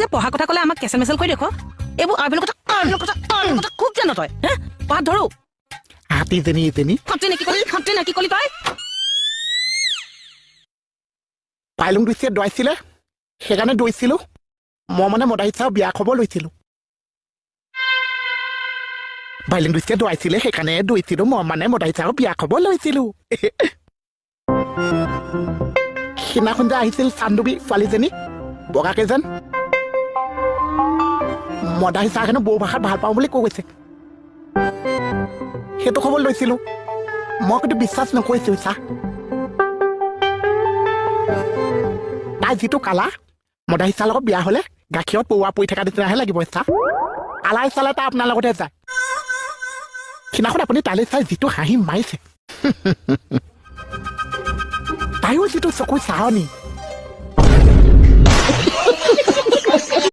যে পঢ়া কথা ক'লে আমাক কেঁচা মেচেল কৰি দেখো এইবোৰ আৰবিল কথা খুব জানো তই হে পাত ধৰো হাতী তেনি খাপটি নেকি কলি তই পাইলুং দৃষ্টিয়ে দৌৰাইছিলে সেইকাৰণে দৌৰিছিলো মই মানে মদাহিচাও বিয়া খবৰ লৈছিলো বাইলুং দৃষ্টিয়ে দৌৰাইছিলে সেইকাৰণে দৌৰিছিলো মই মানে মদাহিচাও বিয়া খবৰ লৈছিলো সিদিনাখন যে আহিছিল চান্দুবী ছোৱালীজনী বগাকে যেন মদাহিচা হেনো বড়ো ভাষাত ভাল পাওঁ বুলি কৈ গৈছে সেইটো খবৰ লৈছিলো মই কিন্তু বিশ্বাস নকৰিছো চা তাই যিটো কালা মদাহিচাৰ লগত বিয়া হলে গাখীৰত পৌৱা পৰি থকা নিচিনাহে লাগিব চা আলাই চালে তাই আপোনাৰ লগতে যায় সিদিনাখন আপুনি তালৈ চাই যিটো হাঁহি মাৰিছে তাইও যিটো চকুৰ চাহনি